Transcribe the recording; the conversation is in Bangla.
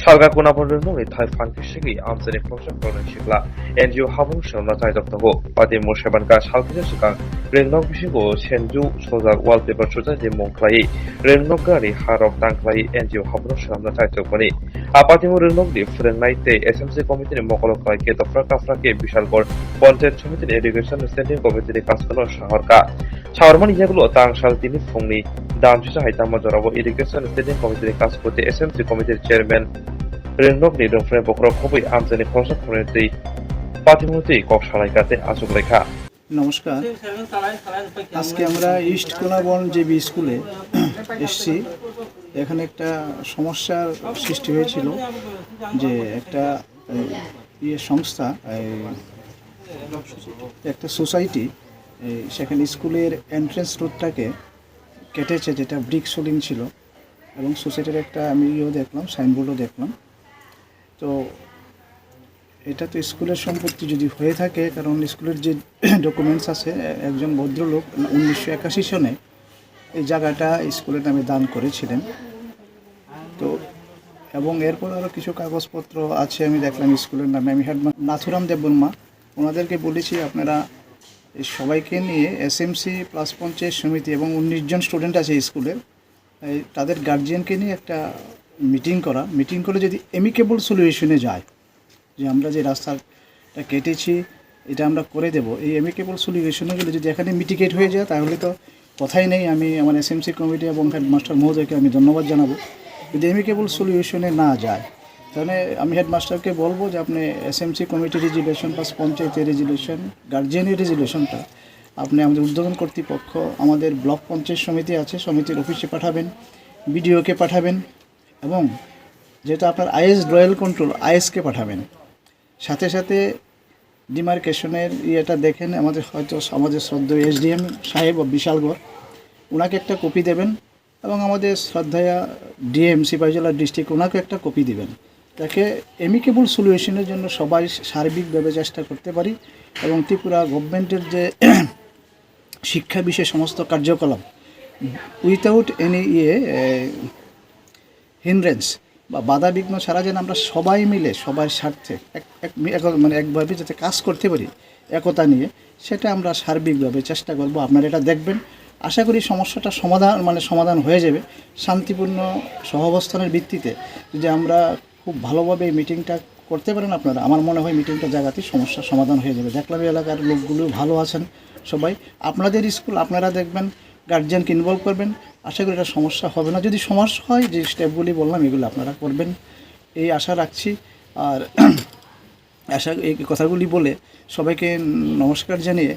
살가구나버르노의 타이판기식이 암전의 프로젝트는 식라 NGO 하부시험나 자이적다고 바디 모셔반가 살기저스가 랭nok 비시고 첸주 소작 월페퍼 초자지 몽클라이 랭녹가리 하럽 땅클라이 NGO 하부시험나 자이적거니 아파티모 랭녹리 프랭나이테 SMC কমিটির মকলকাইকে দফরাকাফরাকে বিশালগড় পঞ্চায়েত সমিতির ইরিগেশন স্ট্যান্ডিং কমিটির কাজগুলো শহরকা শাওরমান ইয়াগুলো তাংশাল তিনি ফুংনি দামসিসা হাইতামা জরাবো ইরিগেশন স্ট্যান্ডিং কমিটির কাজ করতে SMC কমিটির চেয়ারম্যান রেনবকনি দফরে বকর খবই আমজানি ফসল ফোনেতেই পাতিমুতেই কক সালাইকাতে আসুক লেখা। নমস্কার, আজকে আমরা ইস্ট কোনাবন জেবি স্কুলে এসেছি। এখানে একটা সমস্যার সৃষ্টি হয়েছিল যে একটা সংস্থা, একটা সোসাইটি সেখানে স্কুলের এন্ট্রেন্স রোডটাকে কেটেছে, যেটা ব্রিক সোলিং ছিল, এবং সোসাইটির একটা আমি দেখলাম, সাইনবোর্ডও দেখলাম। তো এটা তো স্কুলের সম্পত্তি যদি হয়ে থাকে, কারণ স্কুলের যে ডকুমেন্টস আছে, একজন ভদ্রলোক 1981 সনে এই জায়গাটা স্কুলের নামে দান করেছিলেন। তো এবং এরপর আরও কিছু কাগজপত্র আছে আমি দেখলাম স্কুলের নামে। আমি হেডমাস্টার নাথুরাম দেববর্মা, ওনাদেরকে বলেছি আপনারা সবাইকে নিয়ে SMC প্লাস পঞ্চায়েত সমিতি এবং 19 জন স্টুডেন্ট আছে স্কুলের, তাদের গার্জিয়ানকে নিয়ে একটা মিটিং করে যদি এমিকেবল সলিউশনে যায়, যে আমরা যে রাস্তাটা কেটেছি এটা আমরা করে দেব, এই এমিকেবল সলিউশনে গেলে যদি এখানে মিটিগেট হয়ে যায় তাহলে তো কথাই নেই। আমি আমার SMC কমিটি এবং হেডমাস্টার মহোদয়কে আমি ধন্যবাদ জানাবো। যদি এমিকেবল সলিউশনে না যায় তাহলে আমি হেডমাস্টারকে বলবো যে আপনি SMC কমিটি রেজুলেশন প্লাস পঞ্চায়েতের রেজুলেশন, গার্জিয়ানের রেজুলেশনটা আপনি আমাদের উদ্বোধন কর্তৃপক্ষ, আমাদের ব্লক পঞ্চায়েত সমিতি আছে, সমিতির অফিসে পাঠাবেন, বিডিওকে পাঠাবেন, এবং যেটা আপনার IS রয়্যাল কন্ট্রোল ISকে পাঠাবেন। সাথে সাথে ডিমার্কেশনের ইয়েটা দেখেন, আমাদের শ্রদ্ধেয় SDM সাহেব বিশালগড়, ওনাকে একটা কপি দেবেন, এবং আমাদের শ্রদ্ধেয়া DM সিপাহীজলা ডিস্ট্রিক্ট, ওনাকে একটা কপি দেবেন। তাকে এমিকেবল সলিউশনের জন্য সবাই সার্বিকভাবে চেষ্টা করতে পারি, এবং ত্রিপুরা গভর্নমেন্টের যে শিক্ষা বিষয়ে সমস্ত কার্যকলাপ উইথাউট এনি হিন্ড্রেন্স বা বাধা বিঘ্ন ছাড়া যেন আমরা সবাই মিলে সবার স্বার্থে একভাবে যাতে কাজ করতে পারি একতা নিয়ে, সেটা আমরা সার্বিকভাবে চেষ্টা করব। আপনারা এটা দেখবেন, আশা করি সমস্যাটা সমাধান হয়ে যাবে শান্তিপূর্ণ সহাবস্থানের ভিত্তিতে। যদি আমরা খুব ভালোভাবে এই মিটিংটা করতে পারেন আপনারা, আমার মনে হয় মিটিংটা জায়গাতেই সমস্যার সমাধান হয়ে যাবে। দেখলাম এলাকার লোকগুলো ভালো আছেন সবাই, আপনাদের স্কুল আপনারা দেখবেন, গার্জিয়ানকে ইনভলভ করবেন, আশা করি এটা সমস্যা হবে না। যদি সমস্যা হয়, যে স্টেপগুলি বললাম এগুলো আপনারা করবেন, এই আশা রাখছি। আর এই কথাগুলি বলে সবাইকে নমস্কার জানিয়ে